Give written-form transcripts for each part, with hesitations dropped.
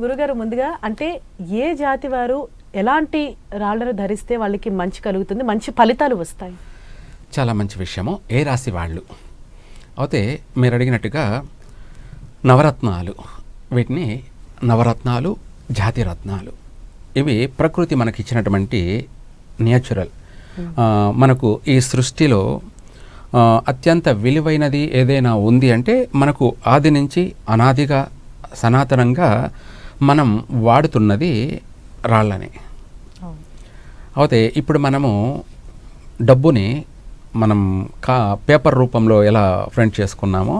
గురుగారు ముందుగా అంటే ఏ జాతి వారు ఎలాంటి రాళ్లను ధరిస్తే వాళ్ళకి మంచి కలుగుతుంది, మంచి ఫలితాలు వస్తాయి? చాలా మంచి విషయము. ఏ రాశి వాళ్ళు అయితే మీరు అడిగినట్టుగా నవరత్నాలు, వీటిని నవరత్నాలు, జాతిరత్నాలు, ఇవి ప్రకృతి మనకి ఇచ్చినటువంటి నేచురల్. మనకు ఈ సృష్టిలో అత్యంత విలువైనది ఏదైనా ఉంది అంటే మనకు ఆది నుంచి అనాదిగా సనాతనంగా మనం వాడుతున్నది రాళ్ళని. అయితే ఇప్పుడు మనము డబ్బుని మనం పేపర్ రూపంలో ఎలా ఫ్రంట్ చేసుకున్నామో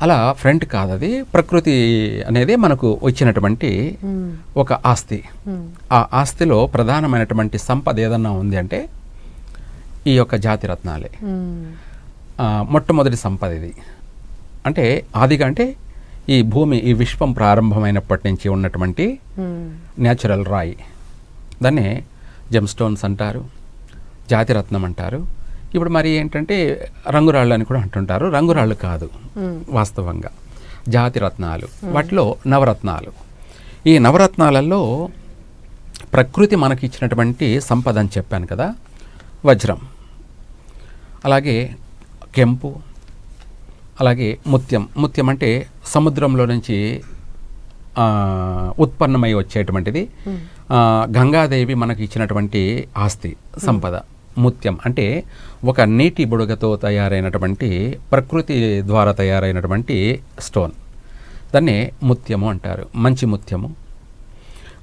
అలా ఫ్రంట్ కాదు, అది ప్రకృతి అనేది మనకు వచ్చినటువంటి ఒక ఆస్తి. ఆ ఆస్తిలో ప్రధానమైనటువంటి సంపద ఏదన్నా ఉంది అంటే ఈ యొక్క జాతిరత్నాలే. మొట్టమొదటి సంపద ఇది. అంటే ఆదిగా అంటే ఈ భూమి, ఈ విశ్వం ప్రారంభమైనప్పటి నుంచి ఉన్నటువంటి న్యాచురల్ రాయి, దాన్ని జెమ్ స్టోన్స్ అంటారు, జాతిరత్నం అంటారు. ఇప్పుడు మరి ఏంటంటే రంగురాళ్ళు అని కూడా అంటుంటారు. రంగురాళ్ళు కాదు వాస్తవంగా, జాతిరత్నాలు. వాటిలో నవరత్నాలు. ఈ నవరత్నాలలో ప్రకృతి మనకి ఇచ్చినటువంటి సంపద అని చెప్పాను కదా, వజ్రం, అలాగే కెంపు, అలాగే ముత్యం. ముత్యం అంటే సముద్రంలో నుంచి ఉత్పన్నమై వచ్చేటువంటిది. గంగాదేవి మనకి ఇచ్చినటువంటి ఆస్తి, సంపద. ముత్యం అంటే ఒక నీటి బుడగతో తయారైనటువంటి, ప్రకృతి ద్వారా తయారైనటువంటి స్టోన్, దాన్ని ముత్యము అంటారు, మంచి ముత్యము.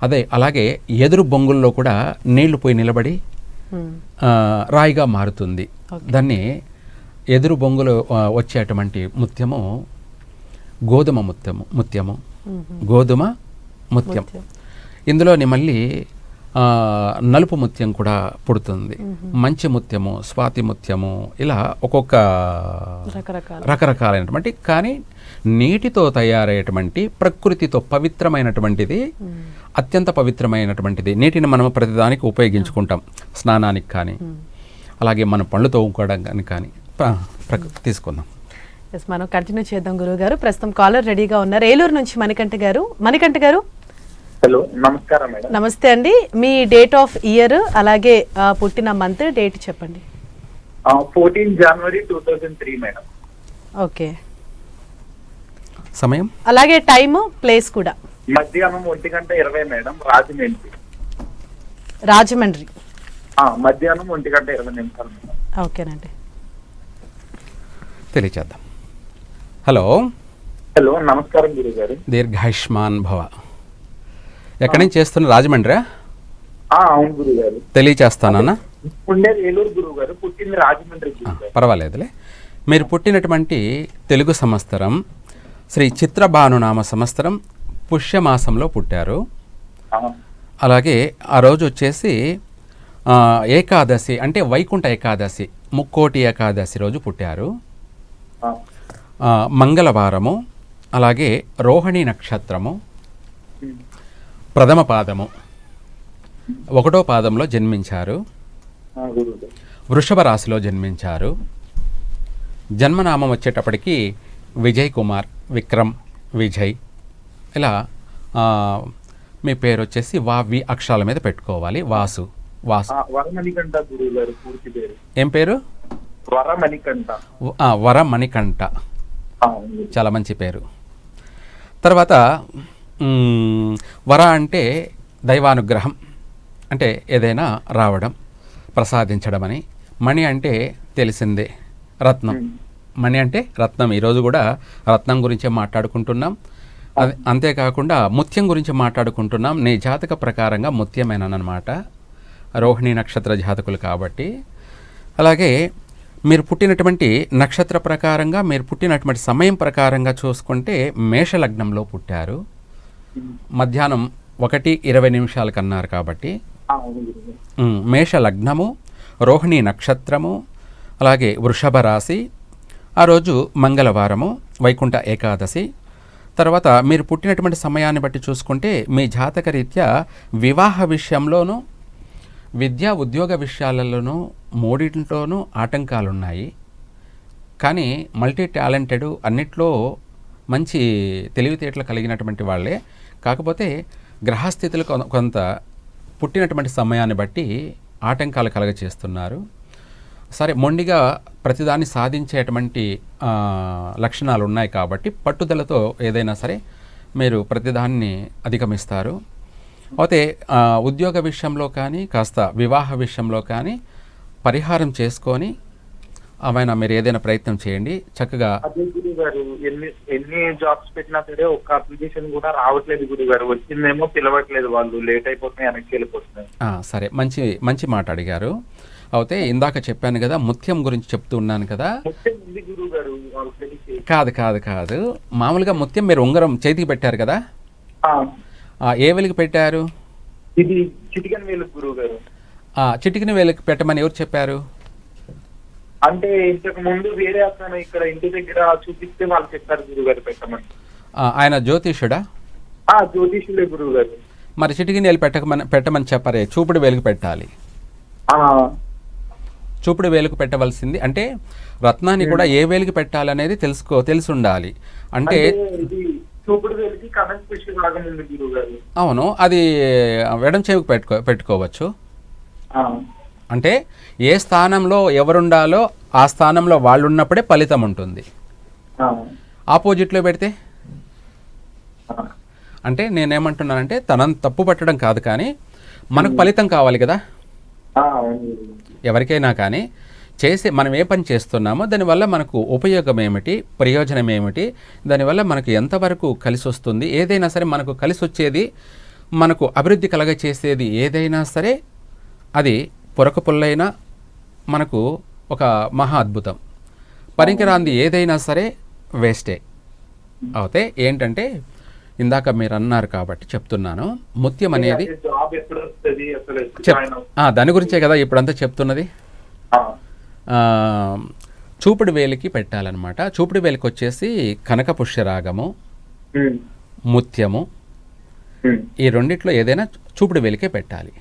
అదే అలాగే ఎదురు బొంగుల్లో కూడా నీళ్లు పోయి నిలబడి రాయిగా మారుతుంది. దాన్ని ఎదురు బొంగులు వచ్చేటువంటి ముత్యము గోధుమ ముత్యము. గోధుమ ముత్యం. ఇందులోని మళ్ళీ నలుపు ముత్యం కూడా పుడుతుంది. మంచి ముత్యము, స్వాతి ముత్యము, ఇలా ఒక్కొక్క రకరకాలైనటువంటి, కానీ నీటితో తయారయ్యేటువంటి, ప్రకృతితో పవిత్రమైనటువంటిది, అత్యంత పవిత్రమైనటువంటిది. నీటిని మనం ప్రతిదానికి ఉపయోగించుకుంటాం, స్నానానికి కానీ, అలాగే మన పళ్ళు తోముకోవడానికి కానీ. తీసుకుందాం. మనం కంటిన్యూ చేద్దాం గురువు గారు. ప్రస్తుతం కాలర్ రెడీగా ఉన్నారు, ఏలూరు నుంచి మణికంఠ గారు. మణికంఠ గారు, హలో, నమస్కారం మేడం. నమస్తే అండి. మీ డేట్ ఆఫ్ ఇయర్ అలాగే పుట్టిన మంత్ డేట్ చెప్పండి. 14 జనవరి 2003 మేడం. ఓకే. సమయం అలాగే టైము, ప్లేస్ కూడా. మధ్యాహ్నం 1:20 మేడం, రాజమండ్రి. రాజమండ్రి. మధ్యాహ్నం 1:20 మేడం. ఓకేనండి, తెలియచేద్దాం. హలో. హలో, నమస్కారం గురువు గారు. దీర్ఘాయుష్మాన్ భవ. ఎక్కడి నుంచి చేస్తున్న? రాజమండ్రి. అవును గురువు గారు. తెలియచేస్తానన్నా. ఉండేది ఏలూరు గురువు గారు, పుట్టింది రాజమండ్రి. పర్వాలేదులే. మీరు పుట్టినటువంటి తెలుగు సంవత్సరం శ్రీ చిత్రభానునామ సంవత్సరం పుష్యమాసంలో పుట్టారు. అలాగే ఆ రోజు వచ్చేసి ఏకాదశి, అంటే వైకుంఠ ఏకాదశి, ముక్కోటి ఏకాదశి రోజు పుట్టారు. మంగళవారము, అలాగే రోహిణి నక్షత్రము, ప్రథమ పాదము, 1వ పాదంలో జన్మించారు. వృషభ రాశిలో జన్మించారు. జన్మనామం వచ్చేటప్పటికి విజయ్ కుమార్, విక్రమ్, విజయ్, ఇలా. మీ పేరు వచ్చేసి వి అక్షరాల మీద పెట్టుకోవాలి. వాసు. వరమణికంఠ గురువు గారు పూర్తి పేరు. ఏం పేరు? వరమణికంఠ. వరమణికంఠ, చాలా మంచి పేరు. తర్వాత వర అంటే దైవానుగ్రహం, అంటే ఏదైనా రావడం, ప్రసాదించడం అని. మణి అంటే తెలిసిందే, రత్నం. మణి అంటే రత్నం. ఈరోజు కూడా రత్నం గురించే మాట్లాడుకుంటున్నాం. అంతేకాకుండా ముత్యం గురించి మాట్లాడుకుంటున్నాం. నీ జాతక ప్రకారంగా ముత్యమేనమాట, రోహిణి నక్షత్ర జాతకులు కాబట్టి. అలాగే మీరు పుట్టినటువంటి నక్షత్ర ప్రకారంగా, మీరు పుట్టినటువంటి సమయం ప్రకారంగా చూసుకుంటే మేషలగ్నంలో పుట్టారు. మధ్యాహ్నం 1:20 కన్నారు కాబట్టి మేషలగ్నము, రోహిణి నక్షత్రము, అలాగే వృషభ రాశి. ఆ రోజు మంగళవారము, వైకుంఠ ఏకాదశి. తర్వాత మీరు పుట్టినటువంటి సమయాన్ని బట్టి చూసుకుంటే మీ జాతక రీత్యా వివాహ విషయంలోనూ, విద్యా ఉద్యోగ విషయాలలోనూ మూడింట్లోనూ ఆటంకాలు ఉన్నాయి. కానీ మల్టీ టాలెంటెడ్, అన్నిట్లో మంచి తెలివితేటలు కలిగినటువంటి వాళ్ళే. కాకపోతే గ్రహస్థితులు కొంత పుట్టినటువంటి సమయాన్ని బట్టి ఆటంకాలు కలగచేస్తున్నారు. సరే, మొండిగా ప్రతిదాన్ని సాధించేటువంటి లక్షణాలు ఉన్నాయి కాబట్టి పట్టుదలతో ఏదైనా సరే మీరు ప్రతిదాన్ని అధిగమిస్తారు. అయితే ఉద్యోగ విషయంలో కానీ కాస్త వివాహ విషయంలో కానీ పరిహారం చేసుకొని అవైనా మీరు ఏదైనా ప్రయత్నం చేయండి. చక్కగా అదే గురువు గారు, ఎన్ని జాబ్స్ పెట్టినా సరే ఒక్క అప్లికేషన్ కూడా రావట్లేదు గురువు గారు. వచ్చిందేమో పిలవట్లేదు, వాళ్ళు లేట్ అయిపోతున్నాయి, వెనక్కి వెళ్ళిపోతున్నాయి. సరే, మంచి మాట అడిగారు. అయితే ఇందాక చెప్పాను కదా, ముత్యం గురించి చెప్తూ ఉన్నాను కదా. ముఖ్యం ఉంది గురువు గారు, ఆల్రెడీ కాదు, మామూలుగా ముత్యం మీరు ఉంగరం చేతికి పెట్టారు కదా, ఏ వేలికి పెట్టారు? ఇది చిటికెన్ వేలు గురువు గారు. చిటికిన వేలికి పెట్టమని ఎవరు చెప్పారు? అంటే ఇంతకు ముందు వేరే అతను ఇక్కడ ఇంటి దగ్గర చూపిస్తే వాళ్ళు చెప్పారు గురువు గారు పెట్టమని. ఆయన జ్యోతిష్యుడా? జ్యోతిష్యులే గురువు గారు. మరి చిటికిన వేలు పెట్టమని చెప్పారే, చూపుడు వేలుకు పెట్టాలి. చూపుడు వేలుకు పెట్టవలసింది. అంటే రత్నాన్ని కూడా ఏ వేలికి పెట్టాలనేది తెలిసి ఉండాలి. అంటే చూపుడు వేలికి కనెక్ట్ స్పెషల్ భాగం ఉంది గురువు గారు. అవును, అది ఎడం చెవికి పెట్టుకోవచ్చు. అంటే ఏ స్థానంలో ఎవరుండాలో ఆ స్థానంలో వాళ్ళు ఉన్నప్పుడే ఫలితం ఉంటుంది. ఆపోజిట్లో పెడితే అంటే నేనేమంటున్నానంటే తనని తప్పు పట్టడం కాదు, కానీ మనకు ఫలితం కావాలి కదా ఎవరికైనా కానీ. మనం ఏ పని చేస్తున్నామో దానివల్ల మనకు ఉపయోగం ఏమిటి, ప్రయోజనం ఏమిటి, దానివల్ల మనకు ఎంతవరకు కలిసి వస్తుంది, ఏదైనా సరే మనకు కలిసి వచ్చేది, మనకు అభివృద్ధి కలగచేసేది ఏదైనా సరే అది పొరక పుల్లైనా మనకు ఒక మహా అద్భుతం. పనికిరాంది ఏదైనా సరే వేస్టే. అయితే ఏంటంటే ఇందాక మీరు అన్నారు కాబట్టి చెప్తున్నాను, ముత్యం అనేది దాని గురించే కదా ఇప్పుడంతా చెప్తున్నది. చూపుడు వేలికి పెట్టాలన్నమాట. చూపుడు వేలికి వచ్చేసి కనక పుష్యరాగము, ముత్యము, ఈ రెండిట్లో ఏదైనా చూపుడు వేలికే పెట్టాలి.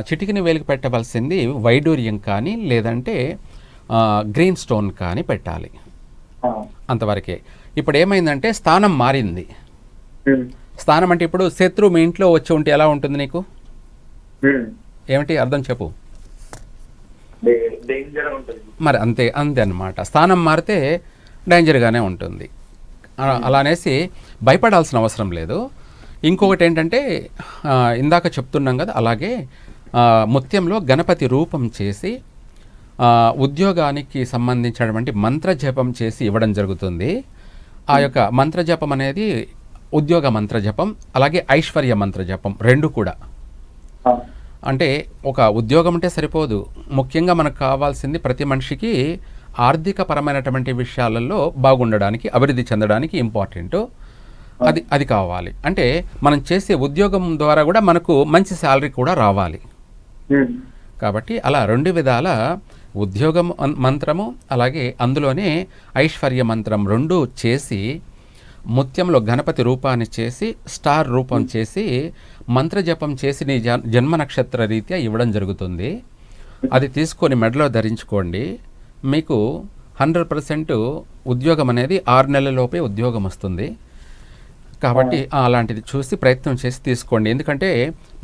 చిటికిన వేలికి పెట్టవలసింది వైడూర్యం కానీ లేదంటే గ్రీన్ స్టోన్ కానీ పెట్టాలి, అంతవరకే. ఇప్పుడు ఏమైందంటే స్థానం మారింది. స్థానం అంటే ఇప్పుడు శత్రువు మీ ఇంట్లో వచ్చి ఉంటే ఎలా ఉంటుంది నీకు? ఏమిటి అర్థం చెప్పు. మరి అంతే అన్నమాట. స్థానం మారితే డేంజర్గానే ఉంటుంది. అలా అనేసి భయపడాల్సిన అవసరం లేదు. ఇంకొకటి ఏంటంటే ఇందాక చెప్తున్నాం కదా, అలాగే ముత్యంలో గణపతి రూపం చేసి ఉద్యోగానికి సంబంధించినటువంటి మంత్రజపం చేసి ఇవ్వడం జరుగుతుంది. ఆ యొక్క మంత్రజపం అనేది ఉద్యోగ మంత్రజపం, అలాగే ఐశ్వర్య మంత్రజపం రెండు కూడా. అంటే ఒక ఉద్యోగం అంటే సరిపోదు, ముఖ్యంగా మనకు కావాల్సింది ప్రతి మనిషికి ఆర్థిక పరమైనటువంటి విషయాలలో బాగుండడానికి, అభివృద్ధి చెందడానికి ఇంపార్టెంట్ అది కావాలి. అంటే మనం చేసే ఉద్యోగం ద్వారా కూడా మనకు మంచి శాలరీ కూడా రావాలి. కాబట్టి అలా రెండు విధాల ఉద్యోగం మంత్రము అలాగే అందులోనే ఐశ్వర్య మంత్రం రెండు చేసి ముత్యంలో గణపతి రూపాన్ని చేసి స్టార్ రూపం చేసి మంత్రజపం చేసి నీ జన్మ నక్షత్ర రీత్యా ఇవ్వడం జరుగుతుంది. అది తీసుకొని మెడలో ధరించుకోండి. మీకు 100% ఉద్యోగం అనేది 6 నెలలలోపే ఉద్యోగం వస్తుంది. కాబట్టి అలాంటిది చూసి ప్రయత్నం చేసి తీసుకోండి. ఎందుకంటే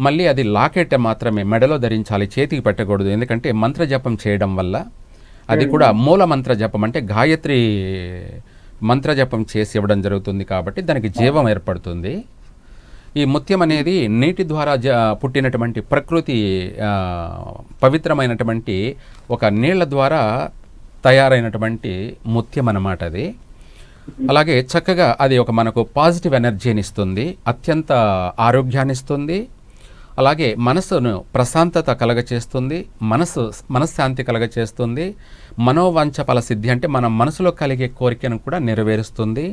మళ్ళీ అది లాకెట్ మాత్రమే మెడలో ధరించాలి, చేతికి పెట్టకూడదు. ఎందుకంటే మంత్రజపం చేయడం వల్ల అది కూడా మూల మంత్రజపం అంటే గాయత్రి మంత్రజపం చేసి ఇవ్వడం జరుగుతుంది కాబట్టి దానికి జీవం ఏర్పడుతుంది. ఈ ముత్యం అనేది నీటి ద్వారా పుట్టినటువంటి ప్రకృతి పవిత్రమైనటువంటి ఒక నీళ్ల ద్వారా తయారైనటువంటి ముత్యం అన్నమాట అది. అలాగే చక్కగా అది ఒక మనకు పాజిటివ్ ఎనర్జీని ఇస్తుంది, అత్యంత ఆరోగ్యాన్ని ఇస్తుంది, అలాగే మనసును ప్రశాంతత కలగచేస్తుంది, మనశ్శాంతి కలగచేస్తుంది, మనోవాంఛ ఫల సిద్ధి అంటే మన మనసులో కలిగే కోరికను కూడా నెరవేరుస్తుంది.